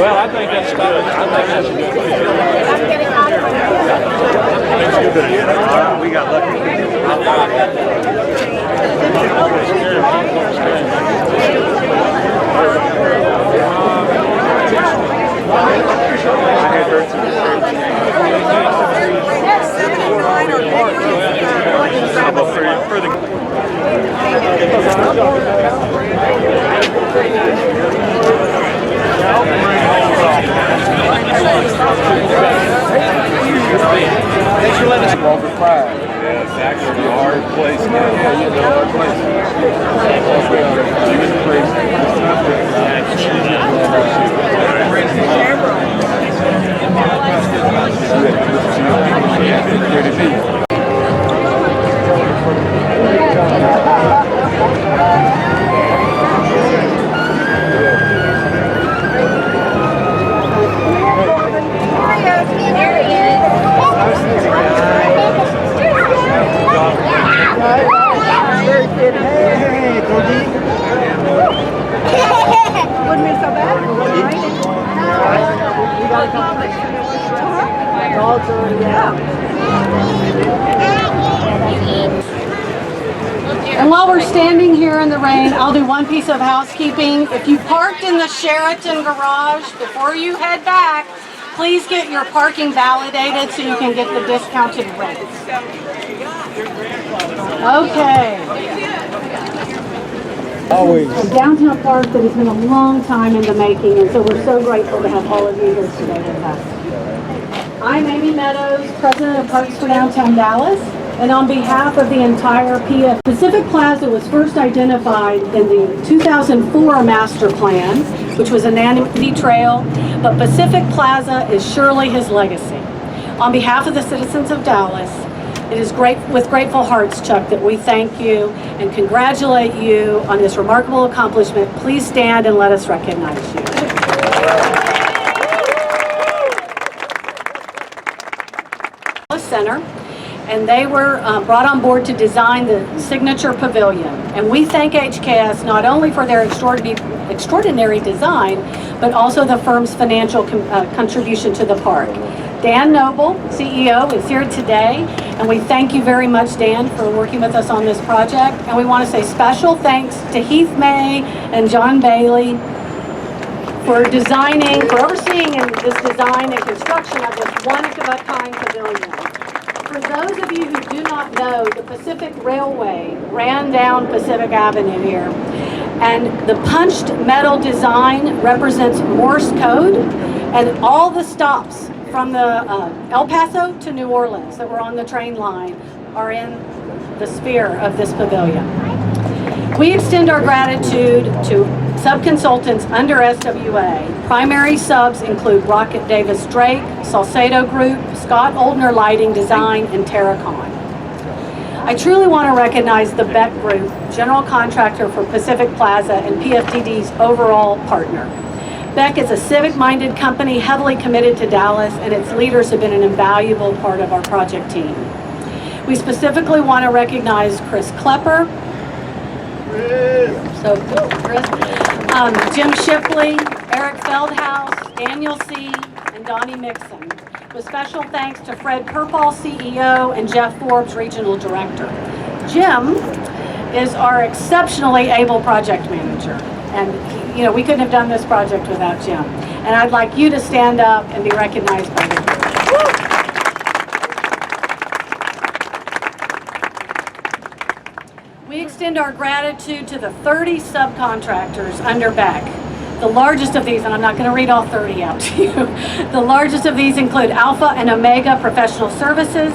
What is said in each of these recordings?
Well, I think that's good. We got lucky. I had heard some Thanks for letting us Walker 5. Yeah, exactly. A hard place. Yeah, you know, hard place. And while we're standing here in the rain, I'll do one piece of housekeeping. If you parked in the Sheraton garage, before you head back, please get your parking validated so you can get the discounted rate. Okay. Always. A downtown park that has been a long time in the making, and so we're so grateful to have all of you here today with us. I'm Amy Meadows, President of Parks for Downtown Dallas, and on behalf of the entire PF, Pacific Plaza was first identified in the 2004 master plan, which was a Nanny Trail, but Pacific Plaza is surely his legacy. On behalf of the citizens of Dallas, it is with grateful hearts, Chuck, that we thank you and congratulate you on this remarkable accomplishment. Please stand and let us recognize you. Center, and they were brought on board to design the signature pavilion. And we thank HKS not only for their extraordinary design, but also the firm's financial contribution to the park. Dan Noble, CEO, is here today, and we thank you very much, Dan, for working with us on this project. And we want to say special thanks to Heath May and John Bailey for overseeing this design and construction of this one-of-a-kind pavilion. For those of you who do not know, the Pacific Railway ran down Pacific Avenue here, and the punched metal design represents Morse code, and all the stops from the El Paso to New Orleans that were on the train line are in the sphere of this pavilion. We extend our gratitude to sub-consultants under SWA. Primary subs include Rocket Davis Drake, Salcedo Group, Scott Oldner Lighting Design, and Terracon. I truly want to recognize the Beck Group, general contractor for Pacific Plaza and PFDD's overall partner. Beck is a civic-minded company heavily committed to Dallas, and its leaders have been an invaluable part of our project team. We specifically want to recognize Chris Klepper, Jim Shipley, Eric Feldhaus, Daniel C., and Donnie Mixon, with special thanks to Fred Purpall, CEO, and Jeff Forbes, Regional Director. Jim is our exceptionally able project manager, and we couldn't have done this project without Jim. And I'd like you to stand up and be recognized by the group. We extend our gratitude to the 30 subcontractors under Beck. The largest of these, and I'm not going to read all 30 out to you, the largest of these include Alpha and Omega Professional Services,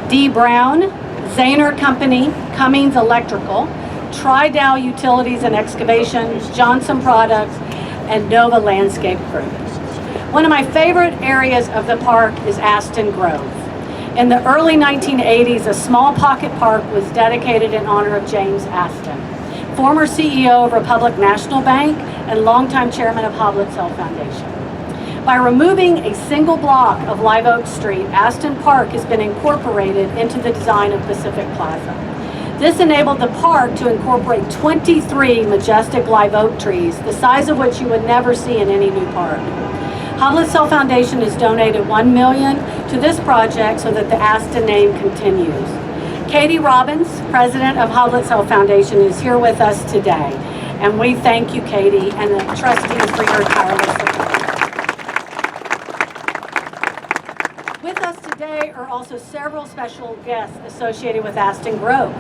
D. Brown, Zahner Company, Cummings Electrical, Tri-Dow Utilities and Excavations, Johnson Products, and Nova Landscape Group. One of my favorite areas of the park is Aston Grove. In the early 1980s, a small pocket park was dedicated in honor of James Aston, former CEO of Republic National Bank and longtime chairman of Hoblit Cell Foundation. By removing a single block of Live Oak Street, Aston Park has been incorporated into the design of Pacific Plaza. This enabled the park to incorporate 23 majestic live oak trees, the size of which you would never see in any new park. Hoblet Foundation has donated $1 million to this project so that the Aston name continues. Katie Robbins, president of Hoblet Foundation, is here with us today. And we thank you, Katie, and the trustees for your tireless support. With us today are also several special guests associated with Aston Grove.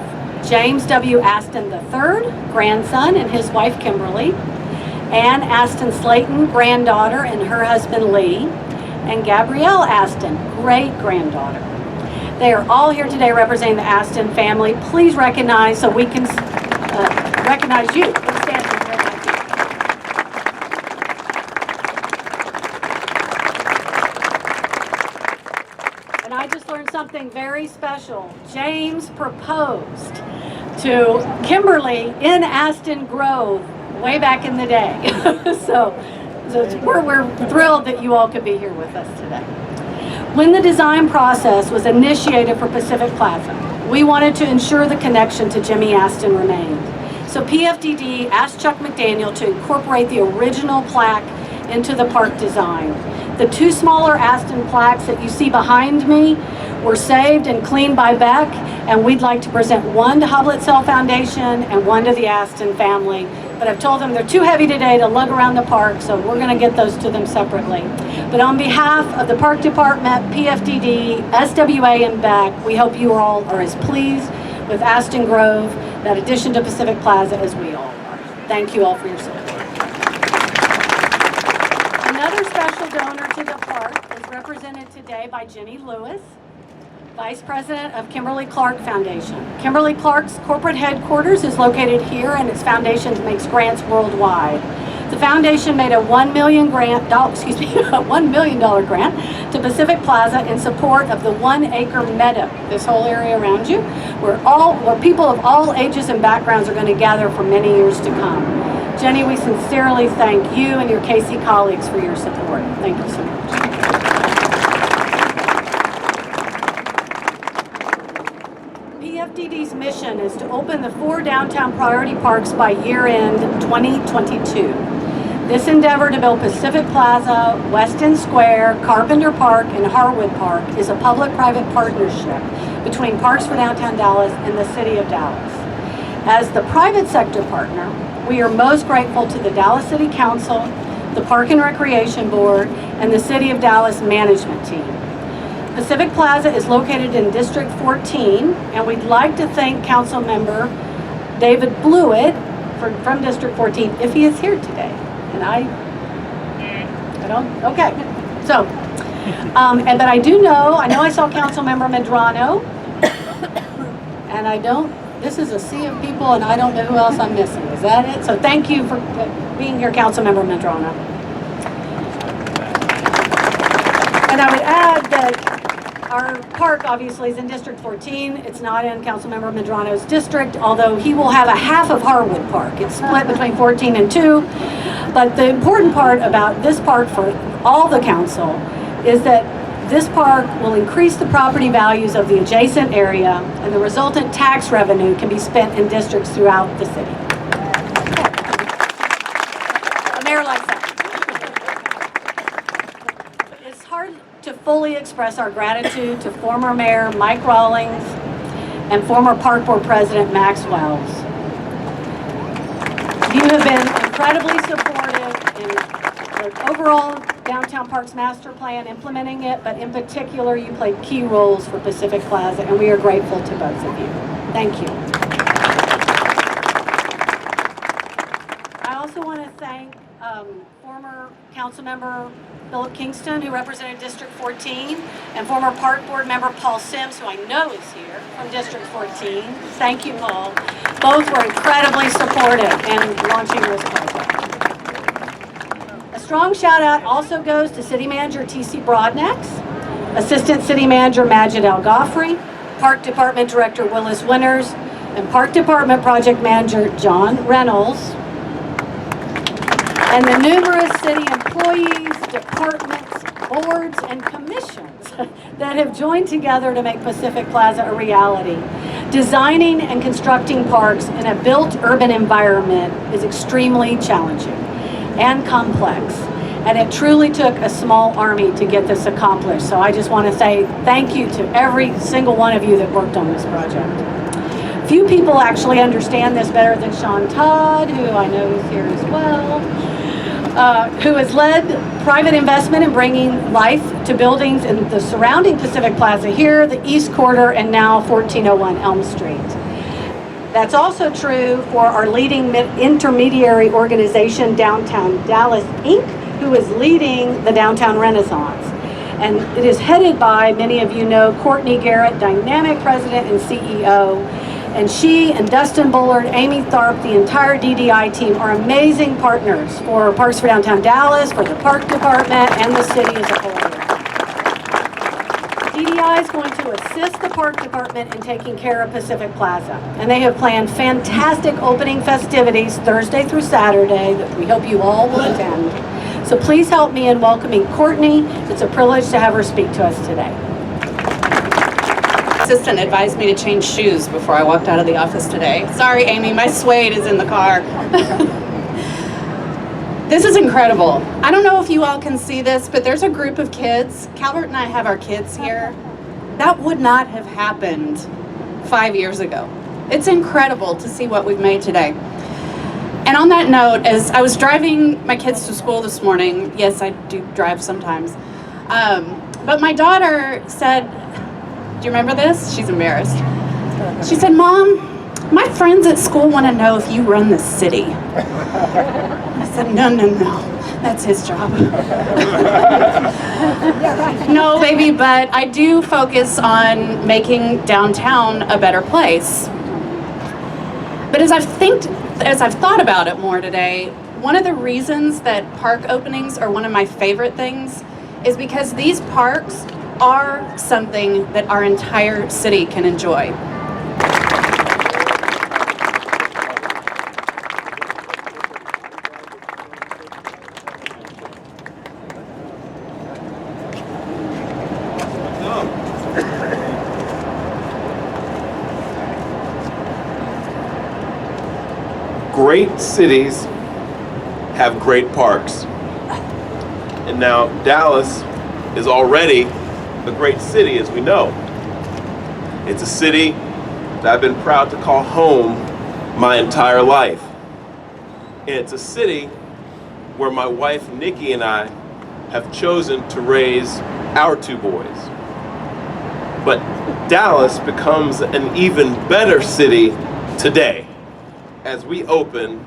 James W. Aston III, grandson, and his wife Kimberly. Ann Aston Slayton, granddaughter, and her husband Lee. And Gabrielle Aston, great-granddaughter. They are all here today representing the Aston family. Please recognize so we can recognize you. Please stand and recognize you. And I just learned something very special. James proposed to Kimberly in Aston Grove way back in the day. so we're thrilled that you all could be here with us today. When the design process was initiated for Pacific Plaza, we wanted to ensure the connection to Jimmy Aston remained. So PFDD asked Chuck McDaniel to incorporate the original plaque into the park design. The two smaller Aston plaques that you see behind me were saved and cleaned by Beck, and we'd like to present one to Hoblet Foundation and one to the Aston family. But I've told them they're too heavy today to lug around the park, so we're going to get those to them separately. But on behalf of the Park Department, PFDD, SWA, and Beck, we hope you all are as pleased with Aston Grove, that addition to Pacific Plaza, as we all are. Thank you all for your support. Another special donor to the park is represented today by Jenny Lewis, Vice President of Kimberly Clark Foundation. Kimberly Clark's corporate headquarters is located here, and its foundation makes grants worldwide. The foundation made a $1 million grant to Pacific Plaza in support of the 1 acre meadow, this whole area around you, where people of all ages and backgrounds are going to gather for many years to come. Jenny, we sincerely thank you and your KC colleagues for your support. Thank you so much. PFDD's mission is to open the 4 downtown priority parks by year-end 2022. This endeavor to build Pacific Plaza, Weston Square, Carpenter Park, and Harwood Park is a public-private partnership between Parks for Downtown Dallas and the City of Dallas. As the private sector partner, we are most grateful to the Dallas City Council, the Park and Recreation Board, and the City of Dallas management team. Pacific Plaza is located in District 14, and we'd like to thank Council Member David Blewett from District 14, if he is here today. And I don't, okay. So, but I do know, I saw Council Member Medrano, and this is a sea of people, and I don't know who else I'm missing. Is that it? So thank you for being here, Council Member Medrano. And I would add that our park obviously is in District 14. It's not in Councilmember Medrano's district, although he will have a half of Harwood Park. It's split between 14 and 2. But the important part about this park for all the council is that this park will increase the property values of the adjacent area, and the resultant tax revenue can be spent in districts throughout the city. A mayor likes that. It's hard to fully express our gratitude to former Mayor Mike Rawlings and former Park Board President Max Wells. You have been incredibly supportive in the overall Downtown Parks Master Plan, implementing it, but in particular, you played key roles for Pacific Plaza, and we are grateful to both of you. Thank you. I also want to thank former council member Philip Kingston, who represented District 14, and former Park Board member Paul Sims, who I know is here from District 14. Thank you, Paul. Both were incredibly supportive in launching this project. A strong shout out also goes to City Manager T.C. Broadnax, Assistant City Manager Majid Al-Ghafri, Park Department Director Willis Winters, and Park Department Project Manager John Reynolds, and the numerous city employees, departments, boards, and commissions that have joined together to make Pacific Plaza a reality. Designing and constructing parks in a built urban environment is extremely challenging and complex, And it truly took a small army to get this accomplished. So I just want to say thank you to every single one of you that worked on this project. Few people actually understand this better than Sean Todd, who I know is here as well, who has led private investment in bringing life to buildings in the surrounding Pacific Plaza here, the East Quarter, and now 1401 Elm Street. That's also true for our leading intermediary organization, Downtown Dallas, Inc., who is leading the Downtown Renaissance. And it is headed by, many of you know, Courtney Garrett, dynamic president and CEO. And she and Dustin Bullard, Amy Tharp, the entire DDI team are amazing partners for Parks for Downtown Dallas, for the Park Department, and the city as a whole. DDI is going to assist the Park Department in taking care of Pacific Plaza. And they have planned fantastic opening festivities Thursday through Saturday that we hope you all will attend. So please help me in welcoming Courtney. It's a privilege to have her speak to us today. Assistant advised me to change shoes before I walked out of the office today. Sorry, Amy, my suede is in the car. This is incredible. I don't know if you all can see this, but there's a group of kids. Calvert and I have our kids here. That would not have happened 5 years ago. It's incredible to see what we've made today. And on that note, as I was driving my kids to school this morning, yes, I do drive sometimes, but my daughter said, do you remember this? She's embarrassed. She said, Mom, my friends at school want to know if you run the city. I said, no, that's his job. No, baby, but I do focus on making downtown a better place. But as I've thought about it more today, one of the reasons that park openings are one of my favorite things is because these parks are something that our entire city can enjoy. Great cities have great parks. And now Dallas is already a great city, as we know. It's a city that I've been proud to call home my entire life. And it's a city where my wife Nikki and I have chosen to raise our two boys. But Dallas becomes an even better city today as we open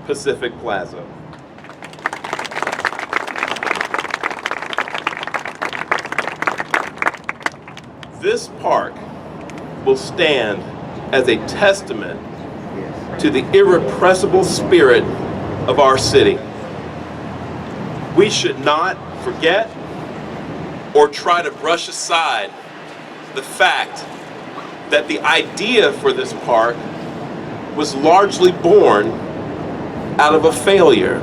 Pacific Plaza. This park will stand as a testament to the irrepressible spirit of our city. We should not forget or try to brush aside the fact that the idea for this park was largely born out of a failure.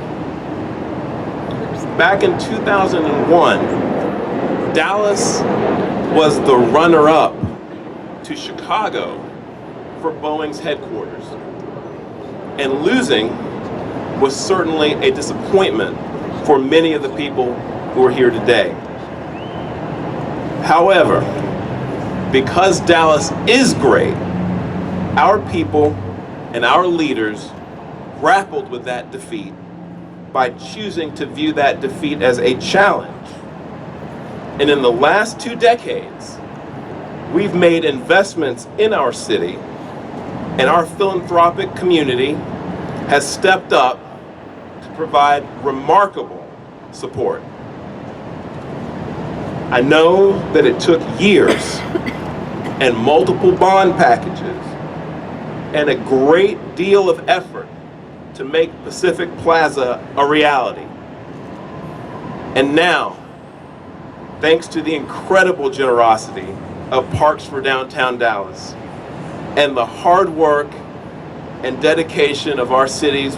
Back in 2001, Dallas was the runner-up to Chicago for Boeing's headquarters. And losing was certainly a disappointment for many of the people who are here today. However, because Dallas is great, our people and our leaders grappled with that defeat by choosing to view that defeat as a challenge. And in the last 2 decades, we've made investments in our city, and our philanthropic community has stepped up to provide remarkable support. I know that it took years and multiple bond packages and a great deal of effort to make Pacific Plaza a reality. And now, thanks to the incredible generosity of Parks for Downtown Dallas and the hard work and dedication of our city's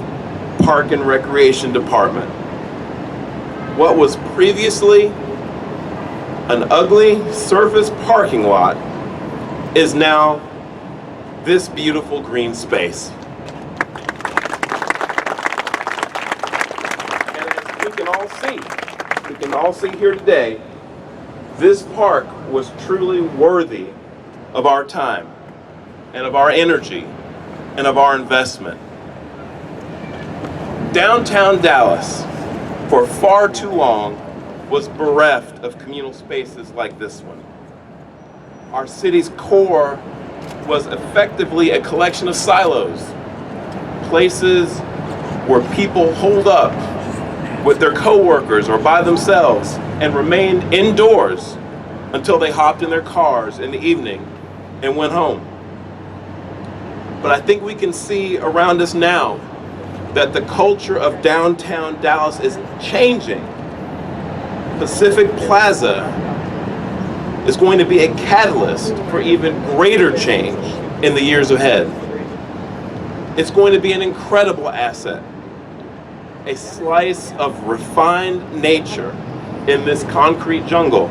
Park and Recreation Department, what was previously an ugly surface parking lot is now this beautiful green space. And as we can all see, we can all see here today, this park was truly worthy of our time and of our energy and of our investment. Downtown Dallas, for far too long, was bereft of communal spaces like this one. Our city's core was effectively a collection of silos, places where people holed up with their coworkers or by themselves and remained indoors until they hopped in their cars in the evening and went home. But I think we can see around us now that the culture of downtown Dallas is changing. Pacific Plaza is going to be a catalyst for even greater change in the years ahead. It's going to be an incredible asset, a slice of refined nature in this concrete jungle,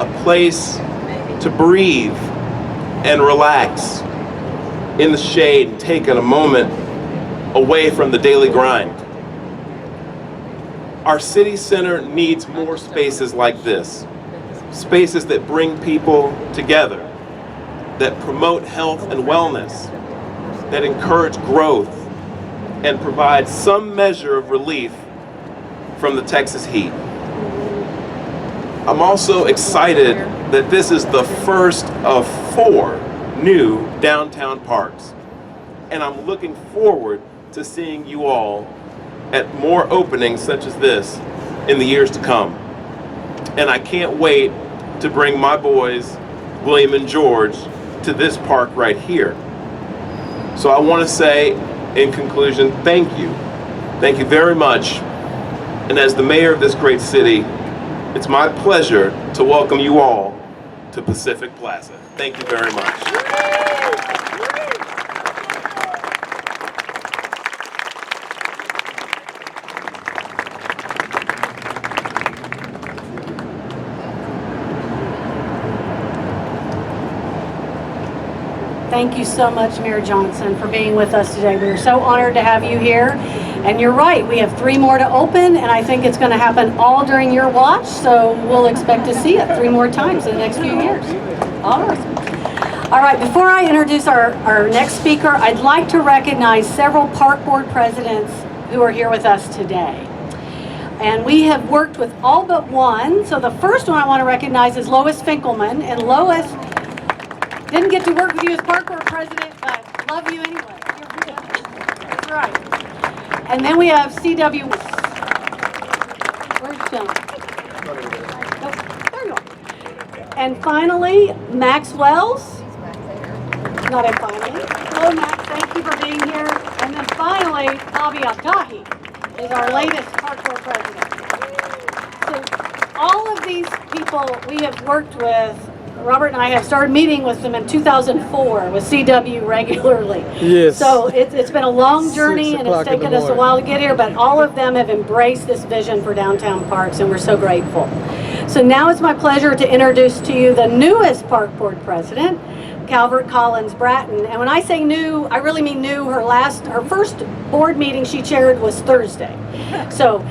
a place to breathe and relax in the shade and take a moment away from the daily grind. Our city center needs more spaces like this, spaces that bring people together, that promote health and wellness, that encourage growth, and provide some measure of relief from the Texas heat. I'm also excited that this is the first of 4 new downtown parks, and I'm looking forward to seeing you all at more openings such as this in the years to come. And I can't wait to bring my boys, William and George, to this park right here. So I want to say, in conclusion, thank you. Thank you very much. And as the mayor of this great city, it's my pleasure to welcome you all to Pacific Plaza. Thank you very much. Thank you so much, Mayor Johnson, for being with us today. We are so honored to have you here. And you're right, we have 3 more to open, and I think it's going to happen all during your watch, so we'll expect to see it 3 more times in the next few years. Awesome. All right, before I introduce our next speaker, I'd like to recognize several park board presidents who are here with us today. And we have worked with all but one. So the first one I want to recognize is Lois Finkelman. And Lois didn't get to work with you as park board president, but love you anyway. That's right. And then we have C.W. Where's John? Oh, there you are. And finally, Max Wells. Not a finally. Hello, Max. Thank you for being here. And then finally, Bobby Abdahi is our latest park board president. So all of these people we have worked with. Robert and I have started meeting with them in 2004 with CW regularly. Yes. So it's been a long journey and it's taken us a while to get here, but all of them have embraced this vision for downtown parks and we're so grateful. So now it's my pleasure to introduce to you the newest park board president, Calvert Collins Bratton. And when I say new, I really mean new. Her first board meeting she chaired was Thursday. So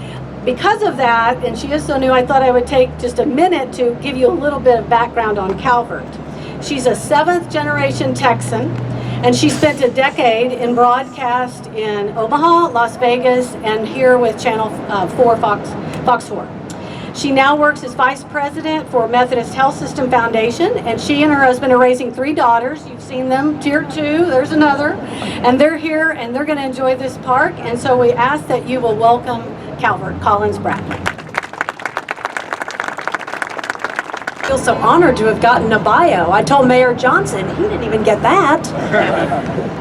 because of that, and she is so new, I thought I would take just a minute to give you a little bit of background on Calvert. She's a 7th generation Texan, and she spent a decade in broadcast in Omaha, Las Vegas, and here with Channel 4 Fox 4. She now works as vice president for Methodist Health System Foundation, and she and her husband are raising 3 daughters. You've seen them, tier 2, there's another. And they're here, and they're going to enjoy this park, and so we ask that you will welcome Calvert Collins Bratton. I feel so honored to have gotten a bio. I told Mayor Johnson, he didn't even get that.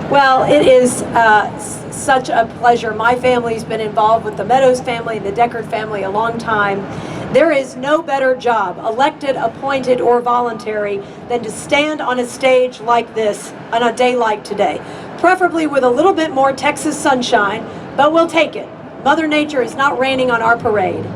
Well, it is such a pleasure. My family's been involved with the Meadows family, the Deckard family a long time. There is no better job, elected, appointed, or voluntary, than to stand on a stage like this on a day like today. Preferably with a little bit more Texas sunshine, but we'll take it. Mother Nature is not raining on our parade.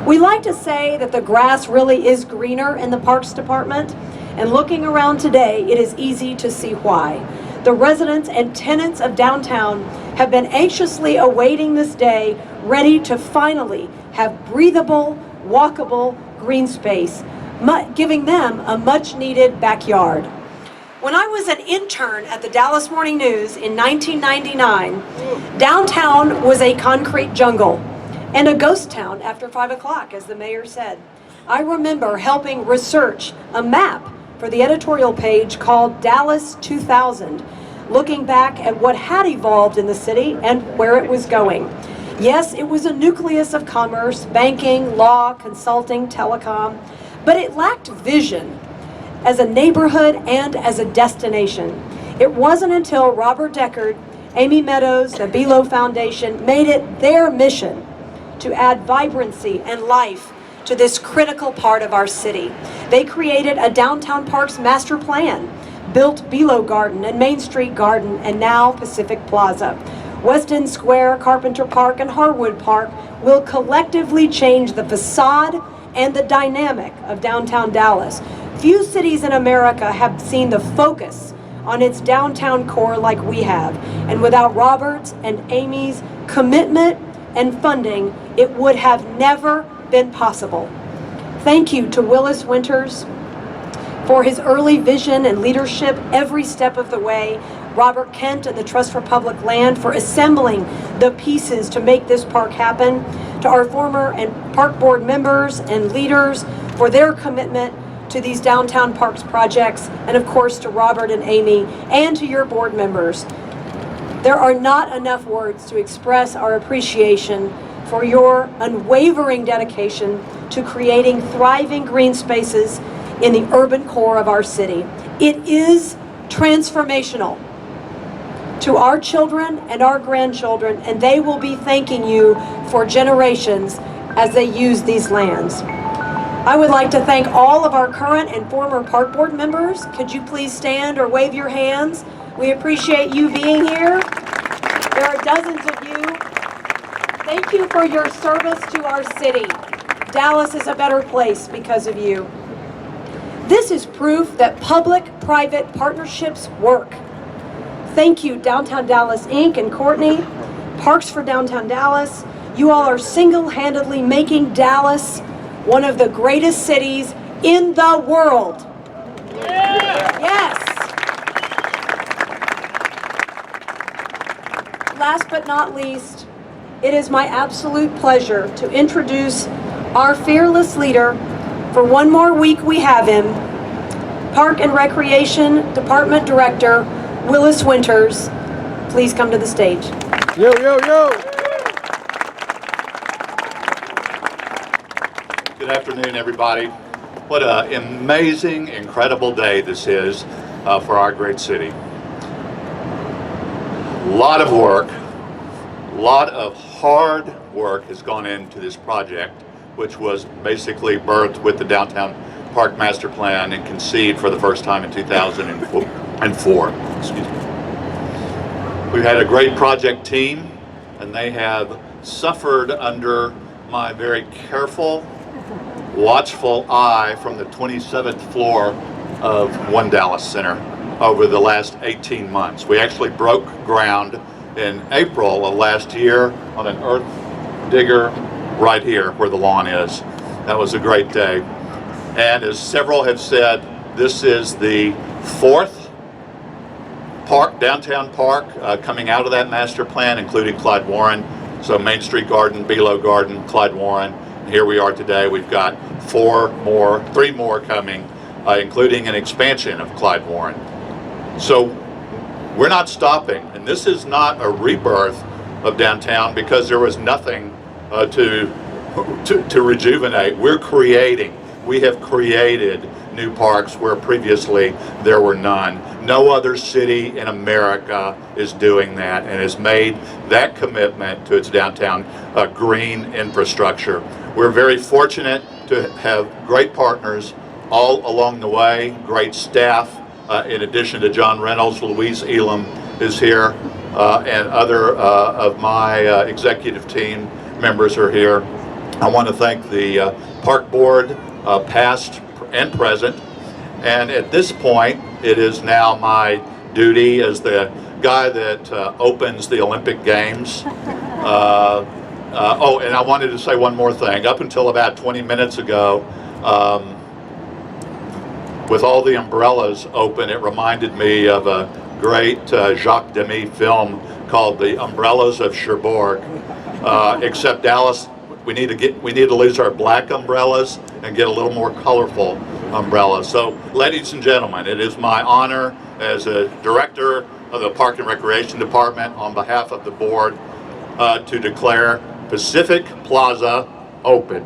We like to say that the grass really is greener in the Parks Department, and looking around today, it is easy to see why. The residents and tenants of downtown have been anxiously awaiting this day, ready to finally have breathable, walkable green space, giving them a much-needed backyard. When I was an intern at the Dallas Morning News in 1999, downtown was a concrete jungle and a ghost town after 5 o'clock, as the mayor said. I remember helping research a map for the editorial page called Dallas 2000, looking back at what had evolved in the city and where it was going. Yes, it was a nucleus of commerce, banking, law, consulting, telecom, but it lacked vision as a neighborhood and as a destination. It wasn't until Robert Deckard, Amy Meadows, the Below Foundation made it their mission to add vibrancy and life to this critical part of our city. They created a downtown parks master plan, built Below Garden and Main Street Garden, and now Pacific Plaza. West End Square, Carpenter Park, and Harwood Park will collectively change the facade and the dynamic of downtown Dallas. Few cities in America have seen the focus on its downtown core like we have. And without Robert's and Amy's commitment and funding, it would have never been possible. Thank you to Willis Winters for his early vision and leadership every step of the way. Robert Kent and the Trust for Public Land for assembling the pieces to make this park happen. To our former and park board members and leaders for their commitment to these downtown parks projects, and of course to Robert and Amy, and to your board members. There are not enough words to express our appreciation for your unwavering dedication to creating thriving green spaces in the urban core of our city. It is transformational to our children and our grandchildren, and they will be thanking you for generations as they use these lands. I would like to thank all of our current and former park board members. Could you please stand or wave your hands? We appreciate you being here. There are dozens of you. Thank you for your service to our city. Dallas is a better place because of you. This is proof that public-private partnerships work. Thank you, Downtown Dallas Inc. and Courtney, Parks for Downtown Dallas. You all are single-handedly making Dallas one of the greatest cities in the world. Yeah. Yes. Last but not least, it is my absolute pleasure to introduce our fearless leader. For one more week we have him, Park and Recreation Department Director, Willis Winters. Please come to the stage. Yo, yo, yo. Good afternoon, everybody. What an amazing, incredible day this is for our great city. A lot of work, a lot of hard work has gone into this project, which was basically birthed with the Downtown Park Master Plan and conceived for the first time in 2004. Excuse me. We've had a great project team, and they have suffered under my very careful, watchful eye from the 27th floor of One Dallas Center over the last 18 months. We actually broke ground in April of last year on an earth digger right here where the lawn is. That was a great day. And as several have said, this is the fourth downtown park coming out of that master plan, including Clyde Warren. So Main Street Garden, Below Garden, Clyde Warren. And here we are today. We've got three more coming, including an expansion of Clyde Warren. So we're not stopping. And this is not a rebirth of downtown because there was nothing to rejuvenate. We're creating. We have created new parks where previously there were none. No other city in America is doing that and has made that commitment to its downtown green infrastructure. We're very fortunate to have great partners all along the way, great staff. In addition to John Reynolds, Louise Elam is here, and other of my executive team members are here. I want to thank the Park Board, past and present, and at this point it is now my duty as the guy that opens the Olympic Games Oh, and I wanted to say one more thing. Up until about 20 minutes ago, with all the umbrellas open, it reminded me of a great Jacques Demy film called The Umbrellas of Cherbourg. Except Dallas, we need to lose our black umbrellas and get a little more colorful umbrellas. So, ladies and gentlemen, it is my honor as a director of the Park and Recreation Department on behalf of the board to declare Pacific Plaza open.